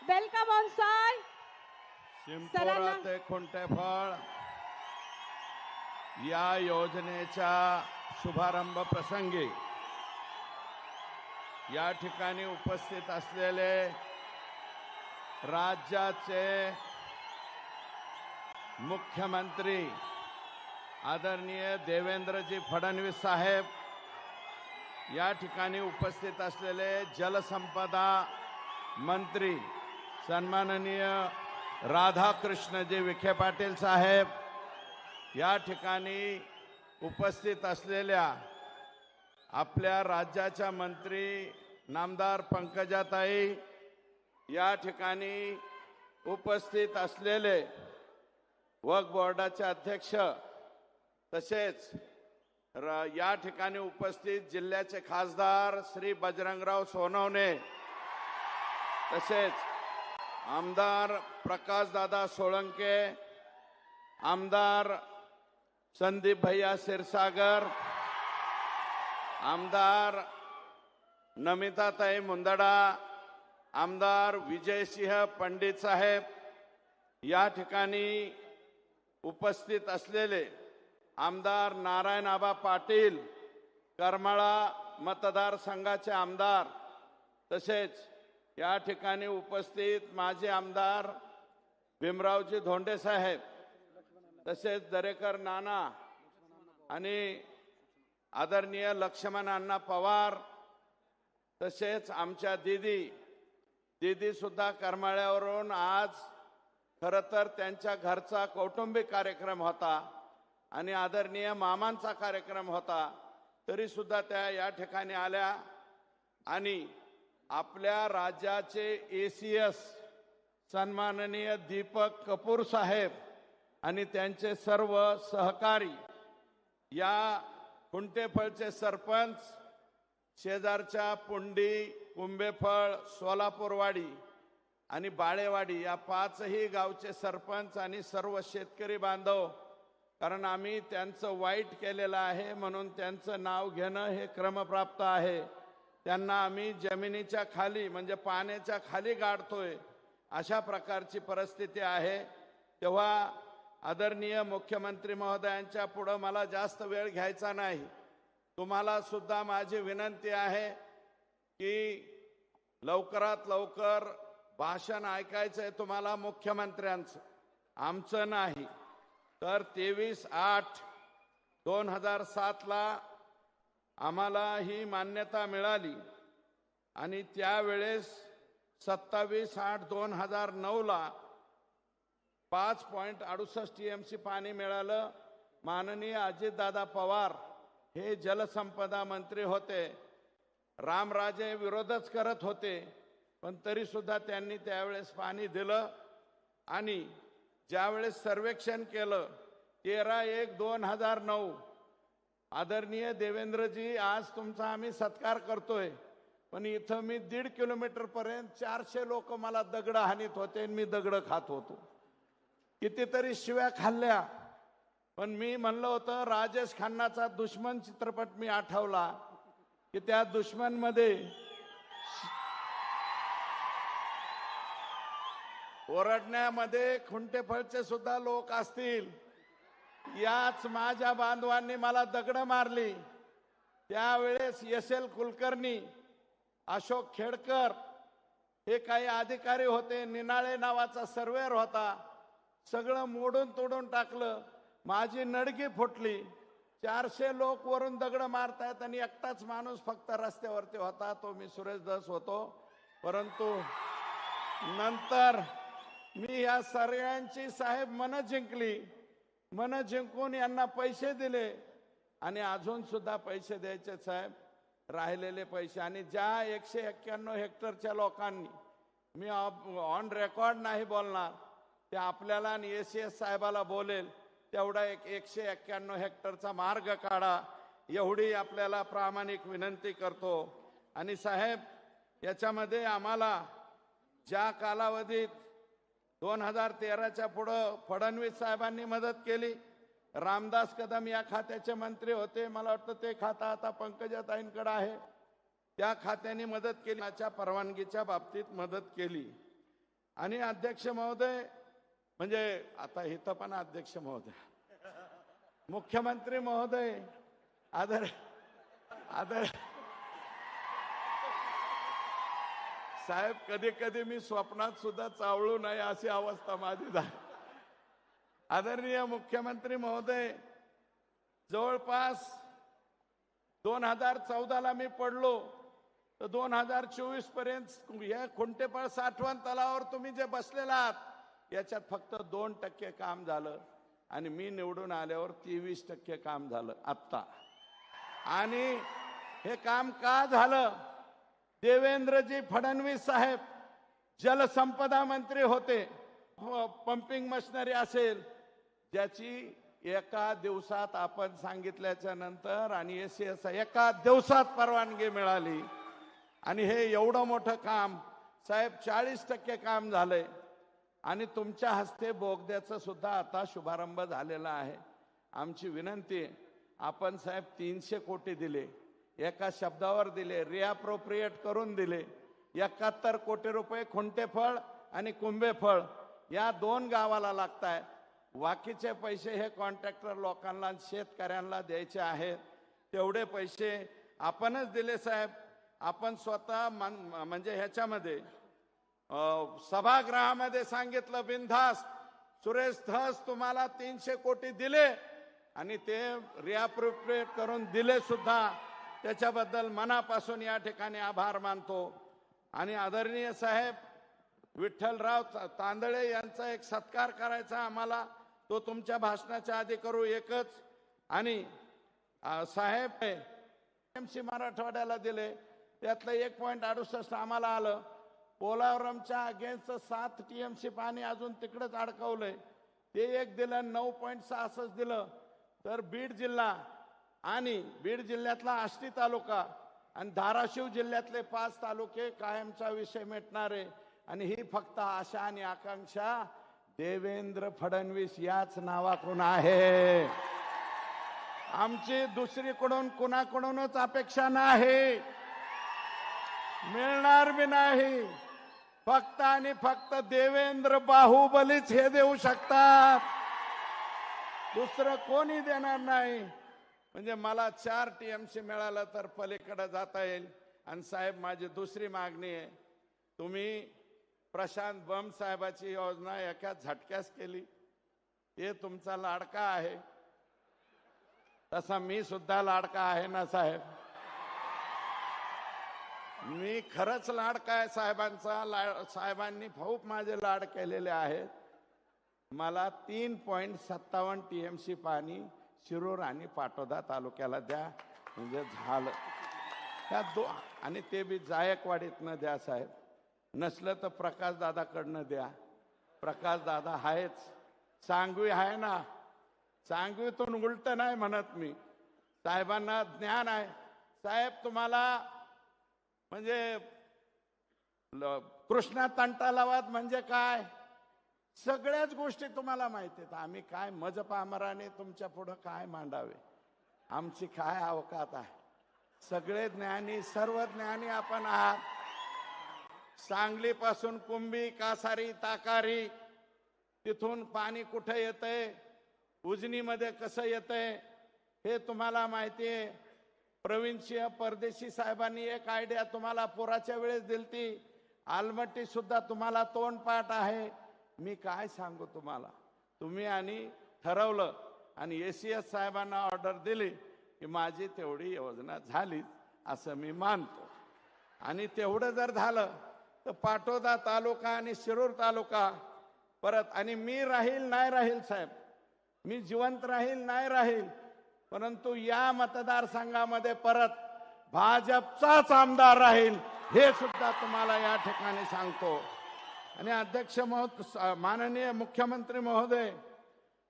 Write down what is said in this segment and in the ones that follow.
Welcome on साय. शिंपोरा ते खुंटेफळ या योजनेच्या शुभारंभ प्रसंगी या ठिकाणी उपस्थित असलेले राज्याचे मुख्यमंत्री आदरणीय देवेंद्रजी फडणवीस साहेब, या ठिकाणी उपस्थित असलेले जलसंपदा मंत्री सन्माननीय राधाकृष्णजी विखे पाटील साहेब, या ठिकाणी उपस्थित असलेल्या आपल्या राज्याच्या मंत्री नामदार पंकजाताई, या ठिकाणी उपस्थित असलेले वक्फ बोर्डाचे अध्यक्ष, तसेच या ठिकाणी उपस्थित जिल्ह्याचे खासदार श्री बजरंगराव सोनवणे, तसेच आमदार प्रकाशदादा सोळंके, आमदार संदीप भैया क्षीरसागर, आमदार नमिताताई मुंदडा, आमदार विजयसिंह पंडित साहेब, या ठिकाणी उपस्थित असलेले आमदार नारायण आबा पाटील, करमाळा मतदारसंघाचे आमदार, तसेच या ठिकाणी उपस्थित माजी आमदार भीमरावजी धोंडे साहेब, तसेच दरेकर नाना आणि आदरणीय लक्ष्मण अण्णा पवार, तसेच आमच्या दीदी सुद्धा करमाळ्यावरून आज खरं तर त्यांच्या घरचा कौटुंबिक कार्यक्रम होता आणि आदरणीय मामांचा कार्यक्रम होता, तरी सुद्धा त्या या ठिकाणी आल्या आणि आपल्या राज्याचे एसीएस सन्माननीय दीपक कपूर साहेब आणि त्यांचे सर्व सहकारी, या खुंटेफळचे सरपंच, शेजारच्या पुंडी, कुंभेफळ, सोलापूरवाडी आणि बाळेवाडी या पाचही गावचे सरपंच आणि सर्व शेतकरी बांधव, कारण आम्ही त्यांचं वाईट केलेलं आहे म्हणून त्यांचं नाव घेणं हे क्रमप्राप्त आहे. त्यांना आम्ही जमिनीच्या खाली म्हणजे पाण्याच्या खाली गाडतोय, अशा प्रकारची परिस्थिती आहे. तेव्हा आदरणीय मुख्यमंत्री महोदयांच्या पुढे मला जास्त वेळ घ्यायचा नाही. तुम्हाला सुद्धा माझी विनंती आहे की लवकरात लवकर भाषण ऐकायचंय तुम्हाला मुख्यमंत्र्यांचं, आमचं नाही. तर 23/8/2007 ला आम्हाला ही मान्यता मिळाली आणि त्यावेळेस 27/8/2009 ला 5.68 TMC पाणी मिळालं. माननीय अजितदादा पवार हे जलसंपदा मंत्री होते. रामराजे विरोधच करत होते, पण तरी सुद्धा त्यांनी त्यावेळेस पाणी दिलं. आणि ज्यावेळेस सर्वेक्षण केलं 13/1/2009, आदरणीय देवेंद्रजी आज तुमचा आम्ही सत्कार करतोय, पण इथं मी 1.5 किलोमीटर पर्यंत 400 लोक मला दगड हाणीत होते, मी दगड खात होतो. कितीतरी शिव्या खाल्ल्या, पण मी म्हणलं होतं राजेश खन्नाचा दुश्मन चित्रपट मी आठवला की त्या दुश्मन मध्ये ओरडण्यामध्ये खुंटेफळचे सुद्धा लोक असतील. याच माझ्या बांधवांनी मला दगड मारली. त्यावेळेस SL कुलकर्णी, अशोक खेडकर हे काही अधिकारी होते, निनाळे नावाचा सर्वेअर होता, सगळं मोडून तोडून टाकलं. माझी नडगी फुटली. 400 लोक वरून दगड मारतायत आणि एकटाच माणूस फक्त रस्त्यावरती होता, तो मी सुरेश धस होतो. परंतु नंतर मी या सगळ्यांची साहेब मन जिंकली. मन जिंकून यांना पैसे दिले आणि अजून सुद्धा पैसे द्यायचे साहेब, राहिलेले पैसे. आणि ज्या 191 हेक्टरच्या लोकांनी, मी ऑन रेकॉर्ड नाही बोलणार, ते आपल्याला आणि ACS साहेबाला बोलेल, तेवढा 191 हेक्टरचा मार्ग काढा, एवढी आपल्याला प्रामाणिक विनंती करतो. आणि साहेब, याच्यामध्ये आम्हाला ज्या कालावधीत 2013च्या पुढं फडणवीस साहेबांनी मदत केली, रामदास कदम या खात्याचे मंत्री होते, मला वाटतं ते खातं आता पंकजाताईंकडे आहे, त्या खात्याने मदत केली, परवानगीच्या बाबतीत मदत केली. आणि अध्यक्ष महोदय, म्हणजे आता इथं पण अध्यक्ष महोदय, मुख्यमंत्री महोदय, आदर आदर साहेब, कधी कधी मी स्वप्नात सुद्धा चावळू नये अशी अवस्था माझी झाली. आदरणीय मुख्यमंत्री महोदय, जवळपास 2014ला मी पडलो तर 2024 पर्यंत या खुंटेपळ साठवण तलावावर तुम्ही जे बसलेला आहात याच्यात फक्त 2% काम झालं आणि मी निवडून आल्यावर 23% काम झालं आत्ता. आणि हे काम का झालं? देवेंद्रजी फडणवीस साहेब जलसंपदा मंत्री होते. पंपिंग मशिनरी असेल ज्याची एका दिवसात आपण सांगितल्याच्या नंतर आणि एसीएस एका दिवसात परवानगी मिळाली. आणि हे एवढं मोठं काम साहेब 40% काम झालंय. आणि तुमच्या हस्ते बोगद्याचं सुद्धा आता शुभारंभ झालेला आहे. आमची विनंती आहे, आपण साहेब 300 कोटी दिले, एका शब्दावर दिले, रिअप्रोप्रिएट करून दिले. 71 कोटी रुपये खुंटेफळ आणि कुंभेफळ या 2 गावाला लागताय. बाकीचे पैसे हे कॉन्ट्रॅक्टर लोकांना शेतकऱ्यांना द्यायचे आहेत. तेवढे पैसे आपणच दिले साहेब. आपण स्वतः म्हणजे ह्याच्यामध्ये सभागृहामध्ये सांगितलं बिनधास्त, सुरेश धस तुम्हाला 300 कोटी दिले आणि ते रिअप्रोप्रिएट करून दिले सुद्धा. त्याच्याबद्दल मनापासून या ठिकाणी आभार मानतो. आणि आदरणीय साहेब विठ्ठलराव तांदळे यांचा एक सत्कार करायचा आम्हाला, तो तुमच्या भाषणाच्या आधी करू एकच. आणि साहेब टीएमसी मराठवाड्याला दिले, त्यातलं 1.68 आम्हाला आलं. पोलावरमच्या अगेन्स्ट 7 टीएमसी पाणी अजून तिकडेच अडकवलंय, ते एक दिलं. 9.66 दिलं. तर बीड जिल्हा आणि बीड जिल्ह्यातला आष्टी तालुका आणि धाराशिव जिल्ह्यातले 5 तालुके कायमचा विषय मिटणारे. आणि ही फक्त आशा आणि आकांक्षा देवेंद्र फडणवीस याच नावाकडून आहे. आमची दुसरीकडून कुणाकडूनच अपेक्षा नाही, मिळणार बी नाही. फक्त आणि फक्त देवेंद्र बाहुबलीच हे देऊ शकतात, दुसरं कोणी देणार नाही. म्हणजे मला 4 टीएमसी मिळालं तर पलीकडे जाता येईल. आणि साहेब माझी दुसरी मागणी आहे, तुम्ही प्रशांत बम साहेबाची योजना एका झटक्यास केली. हे तुमचा लाडका आहे, तसा मी सुद्धा लाडका आहे ना साहेब. मी खरंच लाडका आहे साहेबांचा. साहेबांनी खूप माझे लाड केलेले आहेत. मला 3.57 टीएमसी पाणी शिरूर आणि पाटोदा तालुक्याला द्या, म्हणजे झालं. त्या आणि ते बी जायकवाडीतनं द्या साहेब. नसलं तर प्रकाश दादाकडनं द्या. प्रकाश दादा आहेच, सांगवी आहे ना, सांगवीतून उलट नाही म्हणत मी. साहेबांना ज्ञान आहे. साहेब तुम्हाला म्हणजे कृष्णा तंटालावाद म्हणजे काय सगळ्याच गोष्टी तुम्हाला माहिती आहेत. आम्ही काय मजपामराने तुमच्या पुढं काय मांडावे, आमची काय अवकात आहे. सगळे ज्ञानी, सर्व ज्ञानी आपण आहात. सांगलीपासून कुंभी, कासारी, ताकारी, तिथून पाणी कुठे येतंय, उजनीमध्ये कसं येतंय हे तुम्हाला माहिती आहे. प्रवीणसिंह परदेशी साहेबांनी एक आयडिया तुम्हाला पुराच्या वेळेस दिलती. आलमट्टी सुद्धा तुम्हाला तोंडपाठ आहे. मी काय सांगू तुम्हाला. तुम्ही आणि ठरवलं आणि एसीएस साहेबांना ऑर्डर दिली की माझी तेवढी योजना झाली असं मी मानतो. आणि तेवढं जर झालं तर पाटोदा तालुका आणि शिरूर तालुका परत, आणि मी राहील नाही राहील साहेब, मी जिवंत राहील नाही राहील, परंतु या मतदारसंघामध्ये परत भाजपचाच आमदार राहील हे सुद्धा तुम्हाला या ठिकाणी सांगतो. आणि अध्यक्ष महोदय, माननीय मुख्यमंत्री महोदय,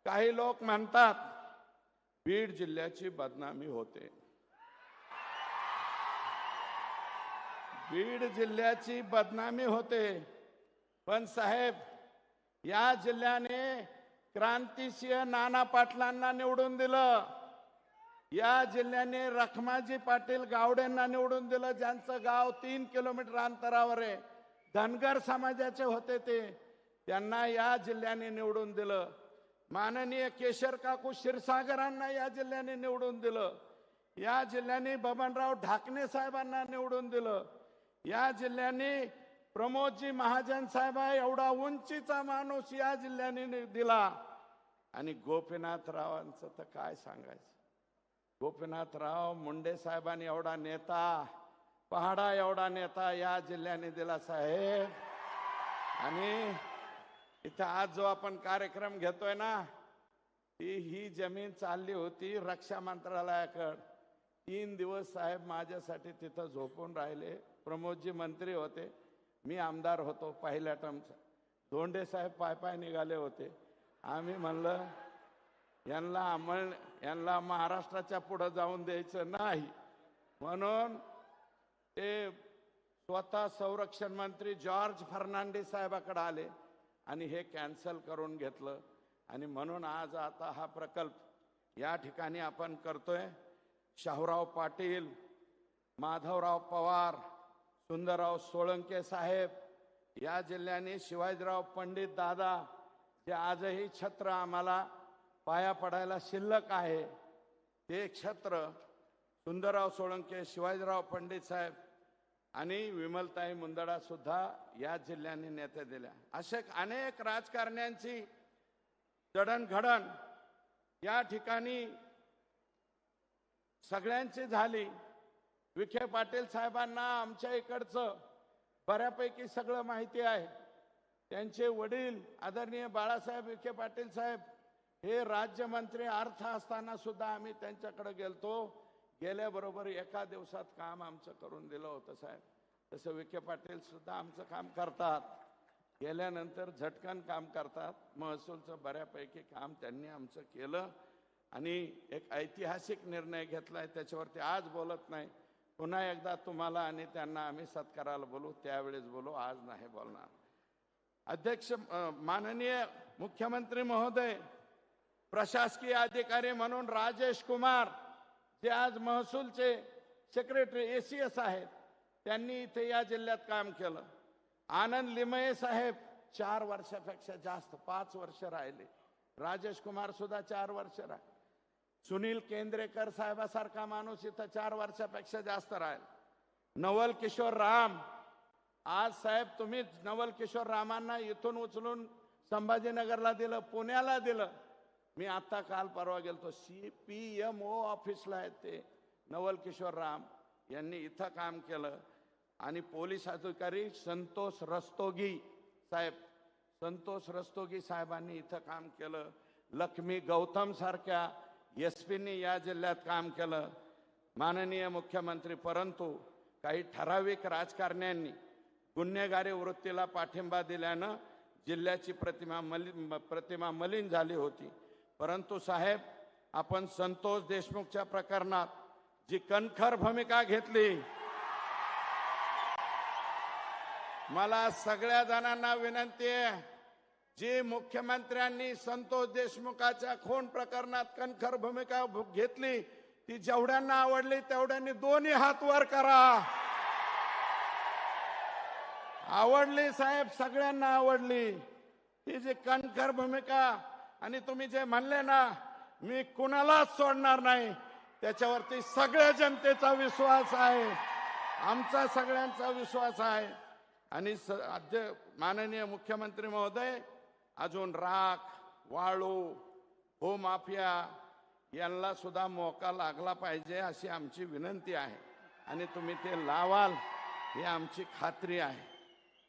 काही लोक म्हणतात बीड जिल्ह्याची बदनामी होते. बीड जिल्ह्याची बदनामी होते, पण साहेब या जिल्ह्याने क्रांतिसिंह नाना पाटलांना निवडून दिलं. या जिल्ह्याने रखमाजी पाटील गावडेंना निवडून दिलं, ज्यांचं गाव 3 किलोमीटर अंतरावर आहे. धनगर समाजाचे होते ते, त्यांना या जिल्ह्याने निवडून दिलं. माननीय केशर काकू क्षीरसागरांना या जिल्ह्याने निवडून दिलं. या जिल्ह्याने बबनराव ढाकणे साहेबांना निवडून दिलं. या जिल्ह्याने प्रमोदजी महाजन साहेब एवढा उंचीचा माणूस या जिल्ह्याने दिला. आणि गोपीनाथरावांचं तर काय सांगायचं. गोपीनाथराव मुंडे साहेबांनी एवढा नेता, पहाडा एवढा नेता या जिल्ह्याने दिला साहेब. आणि इथं आज जो आपण कार्यक्रम घेतोय ना, ही जमीन चालली होती रक्षा मंत्रालयाकडे. 3 दिवस साहेब माझ्यासाठी तिथं झोपून राहिले. प्रमोदजी मंत्री होते, मी आमदार होतो पहिल्या टर्मचा. धोंडे साहेब पाय निघाले होते. आम्ही म्हणलं यांना महाराष्ट्राच्या पुढे जाऊन द्यायचं नाही, म्हणून ते स्वतः संरक्षण मंत्री जॉर्ज फर्नांडिस साहेबाकडे आले आणि हे कॅन्सल करून घेतलं. आणि म्हणून आज आता हा प्रकल्प या ठिकाणी आपण करतोय. शाहूराव पाटील, माधवराव पवार, सुंदरराव सोळंके साहेब या जिल्ह्याने, शिवाजीराव पंडित दादा जे आजही छत्र आम्हाला पाया पडायला शिल्लक आहे, ते छत्र सुंदरराव सोळंके, शिवाजीराव पंडित साहेब आणि विमलताई मुंदडा सुद्धा या जिल्ह्याने नेते दिल्या. असे अनेक राजकारण्यांची जडणघडण या ठिकाणी सगळ्यांची झाली. विखे पाटील साहेबांना आमच्या इकडचं बऱ्यापैकी सगळं माहिती आहे. त्यांचे वडील आदरणीय बाळासाहेब विखे पाटील साहेब हे राज्यमंत्री अर्थ असताना सुद्धा आम्ही त्यांच्याकडे गेलतो. गेल्याबरोबर एका दिवसात काम आमचं करून दिलं होतं साहेब. तसं विखे पाटील सुद्धा आमचं काम करतात, गेल्यानंतर झटकन काम करतात. महसूलचं बऱ्यापैकी काम त्यांनी आमचं केलं आणि एक ऐतिहासिक निर्णय घेतलाय, त्याच्यावरती आज बोलत नाही. पुन्हा एकदा तुम्हाला आणि त्यांना आम्ही सत्काराला बोलू, त्यावेळेस बोलू, आज नाही बोलणार. अध्यक्ष, माननीय मुख्यमंत्री महोदय, प्रशासकीय अधिकारी म्हणून राजेश कुमार जे आज महसूलचे सेक्रेटरी ACS आहेत, त्यांनी इथे या जिल्ह्यात काम केलं. आनंद लिमये साहेब 4 वर्षापेक्षा जास्त, 5 वर्ष राहिले. राजेश कुमार सुद्धा 4 वर्ष राहिले. सुनील केंद्रेकर साहेबासारखा माणूस इथं 4 वर्षापेक्षा जास्त राहील. नवल किशोर राम, आज साहेब तुम्ही नवल किशोर रामांना इथून उचलून संभाजीनगरला दिलं, पुण्याला दिलं. मी आता काल परवा गेलतो, CPMO ऑफिसला आहेत ते नवल किशोर राम यांनी इथं काम केलं. आणि पोलीस अधिकारी संतोष रस्तोगी साहेब, संतोष रस्तोगी साहेबांनी इथं काम केलं. लक्ष्मी गौतम सारख्या SP-नी या जिल्ह्यात काम केलं. माननीय मुख्यमंत्री, परंतु काही ठराविक राजकारण्यांनी गुन्हेगारी वृत्तीला पाठिंबा दिल्यानं जिल्ह्याची प्रतिमा मलिन झाली होती. परंतु साहेब, आपण संतोष देशमुखच्या प्रकरणात जी कणखर भूमिका घेतली, मला सगळ्या जणांना विनंती आहे, जी मुख्यमंत्र्यांनी संतोष देशमुखाच्या खून प्रकरणात कणखर भूमिका घेतली, ती जेवढ्यांना आवडली तेवढ्यांनी दोन्ही हात वर करा. आवडली साहेब, सगळ्यांना आवडली ती जी कणखर भूमिका. आणि तुम्ही जे म्हणले ना, मी कुणालाच सोडणार नाही, त्याच्यावरती सगळ्या जनतेचा विश्वास आहे, आमचा सगळ्यांचा विश्वास आहे. आणि माननीय मुख्यमंत्री महोदय, अजून राख, वाळू, भूमाफिया यांना सुद्धा मोका लागला पाहिजे अशी आमची विनंती आहे. आणि तुम्ही ते लावाल ही आमची खात्री आहे.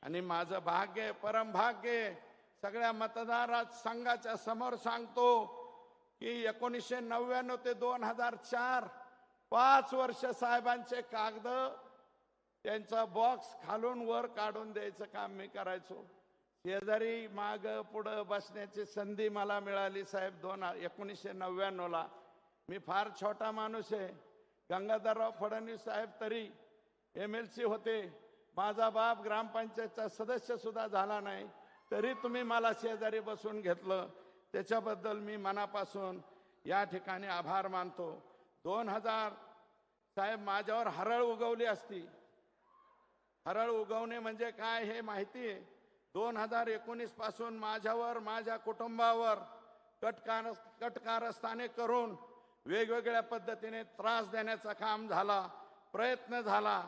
आणि माझं भाग्य, परम भाग्य, सगळ्या मतदार संघाच्या समोर सांगतो की 1999 ते 2004 5 वर्ष साहेबांचे कागद, त्यांचा बॉक्स खालून वर काढून द्यायचं काम मी करायचो. शेजारी माग पुढं बसण्याची संधी मला मिळाली साहेब 1999ला. मी फार छोटा माणूस आहे. गंगाधरराव फडणवीस साहेब तरी MLC होते, माझा बाप ग्रामपंचायतचा सदस्य सुद्धा झाला नाही, तरी तुम्ही मला शेजारी बसून घेतलं. त्याच्याबद्दल मी मनापासून या ठिकाणी आभार मानतो. 2000 साहेब, माझ्यावर हरळ उगवली असती, हरळ उगवणे म्हणजे काय हे माहिती आहे. 2019 पासून माझ्यावर, माझ्या कुटुंबावर कटकारस्थाने करून वेगवेगळ्या पद्धतीने त्रास देण्याचा काम झाला, प्रयत्न झाला,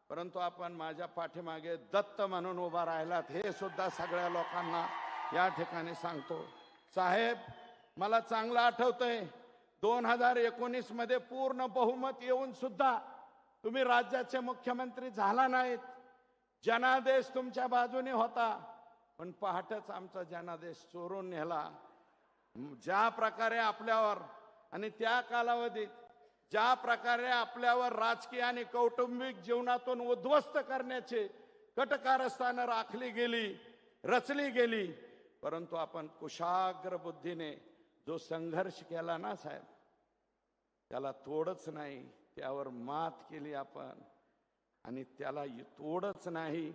परंतु आपण माझ्या पाठीमागे दत्त म्हणून उभा राहिलात हे सुद्धा सगळ्या लोकांना या ठिकाणी सांगतो. साहेब, मला चांगलं आठवतंय 2019 मध्ये पूर्ण बहुमत येऊन सुद्धा तुम्ही राज्याचे मुख्यमंत्री झाला नाहीत. जनादेश तुमच्या बाजूने होता, पण पहाटच आमचा जनादेश चोरून नेला. ज्या प्रकारे आपल्यावर आणि त्या कालावधीत ज्या प्रकारे आपल्यावर राजकीय आणि कौटुंबिक जीवनातून उद्ध्वस्त करण्याचे कटकारस्थानं राखली गेली, रचली गेली, परंतु आपण कुशाग्र बुद्धीने जो संघर्ष केला ना साहेब, त्याला तोडच नाही, त्यावर मात केली आपण. आणि त्याला तोडच नाही,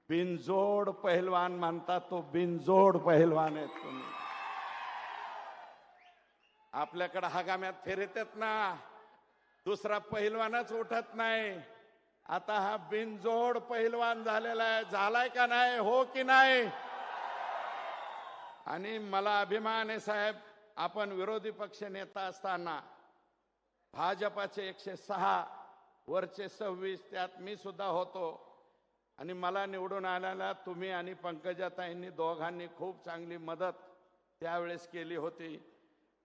बिनजोड पहिलवान म्हणतात, तो बिनजोड पहिलवान आहेत तुम्ही. आपल्याकडे हगाम्यात फिरतात ना, दुसरा पहिलवानच उठत नाही. आता हा बिनजोड पहिलवान झालेला आहे. झालाय का नाही? हो की नाही? आणि मला अभिमान आहे साहेब, आपण विरोधी पक्ष नेता असताना भाजपाचे 106 वरचे 26 त्यात मी सुद्धा होतो. आणि मला निवडून आल्याला तुम्ही आणि पंकजाताईंनी दोघांनी खूप चांगली मदत त्यावेळेस केली होती.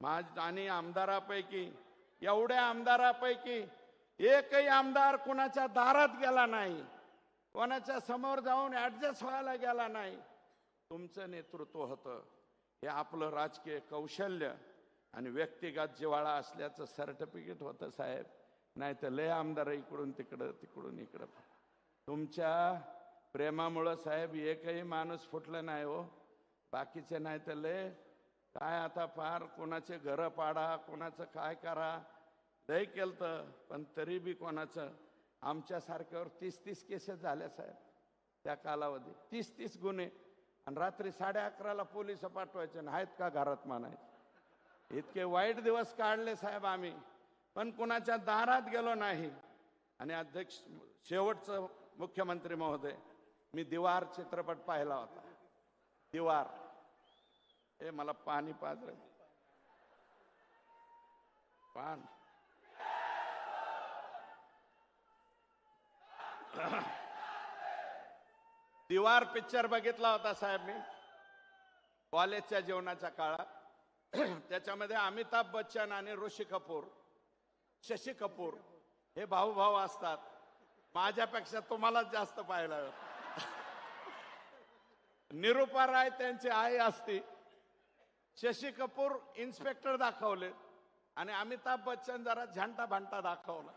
आणि आमदारापैकी, एवढ्या आमदारापैकी एकही आमदार कुणाच्या दारात गेला नाही, कोणाच्या समोर जाऊन ऍडजस्ट व्हायला गेला नाही. तुमचं नेतृत्व होतं. हे आपलं राजकीय कौशल्य आणि व्यक्तिगत जिव्हाळा असल्याचं सर्टिफिकेट होतं साहेब. नाही तर लय आमदार इकडून तिकडं, तिकडून इकडं. तुमच्या प्रेमामुळं साहेब एकही माणूस फुटलं नाही हो. बाकीचे नाही तर लय काय आता फार कोणाचे घरं पाडा, कोणाचं काय करा, लय केलं. पण तरी बी कोणाचं, आमच्यासारख्यावर 30-30 केसेस झाल्या साहेब त्या कालावधीत. 30-30 गुन्हे. आणि रात्री 11:30ला पोलिस पाठवायचे नाहीत का घरात म्हणायचे. इतके वाईट दिवस काढले साहेब आम्ही, पण कुणाच्या दारात गेलो नाही. आणि अध्यक्ष, शेवटचं मुख्यमंत्री महोदय, मी दीवार चित्रपट पाहिला होता. दीवार, हे मला पाणी पाजलं पान. दीवार पिक्चर बघितला होता साहेब मी कॉलेजच्या जीवनाच्या काळात. त्याच्यामध्ये अमिताभ बच्चन आणि ऋषी कपूर, शशी कपूर हे भाऊ भाऊ असतात. माझ्यापेक्षा तुम्हालाच जास्त पाहिला. निरूपा राय त्यांची आई असती. शशी कपूर इन्स्पेक्टर दाखवले आणि अमिताभ बच्चन जरा झंटा भांटा दाखवला.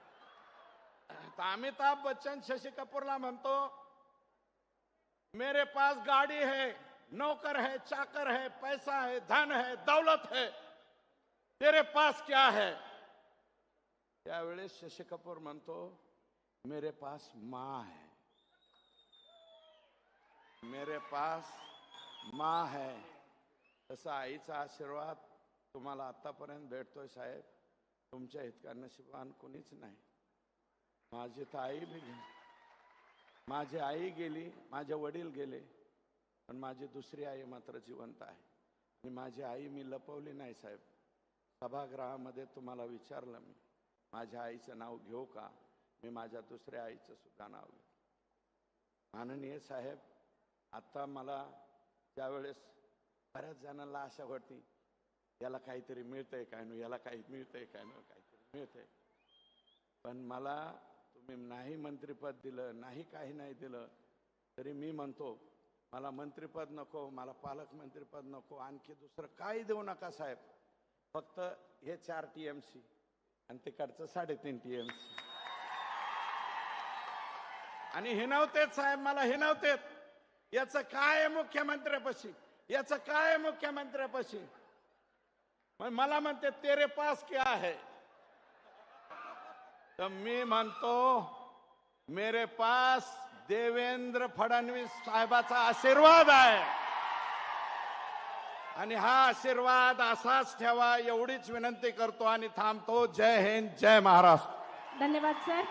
तर अमिताभ बच्चन शशी कपूरला म्हणतो, मेरे पास गाड़ी है, नौकर है, चाकर है, पैसा है, धन है, दौलत है, तेरे पास क्या है? त्यावेळेस शशी कपूर म्हणतो, मेरे पास माँ है, मेरे पास माँ है. तसा आईचा आशीर्वाद तुम्हाला आतापर्यंत भेटतोय साहेब. तुमच्या इतका नशिबान कोणीच नाही. माझी तर आई बी गेली, माझी आई गेली, माझे वडील गेले, पण माझी दुसरी आई मात्र जिवंत आहे. आणि माझी आई मी लपवली नाही साहेब. सभागृहामध्ये तुम्हाला विचारलं मी, माझ्या आईचं नाव घेऊ का? मी माझ्या दुसऱ्या आईचं सुद्धा नाव घेऊ. माननीय साहेब, आता मला त्यावेळेस बऱ्याच जणांना आशा होती, याला काहीतरी मिळतंय काय नो, याला काही मिळतंय काय नो, काहीतरी मिळतंय. पण मला तुम्ही नाही मंत्रिपद दिलं, नाही काही नाही दिलं, तरी मी म्हणतो मला मंत्रिपद नको, मला पालकमंत्रीपद नको, आणखी दुसरं काही देऊ नका साहेब. फक्त हे 4 TMC आणि तिकडचं 3.5 TMC. आणि हिनवतेत साहेब, मला हिनवतेत. याचं काय आहे मुख्यमंत्र्यापाशी, याचं काय आहे मुख्यमंत्र्यापाशी. मला म्हणते तेरे पास क्या है? तर मी म्हणतो मेरे पास देवेंद्र फडणवीस साहेबाचा आशीर्वाद आहे. आणि हा आशीर्वाद असाच ठेवा एवढीच विनंती करतो आणि थांबतो. जय हिंद, जय महाराष्ट्र. धन्यवाद सर.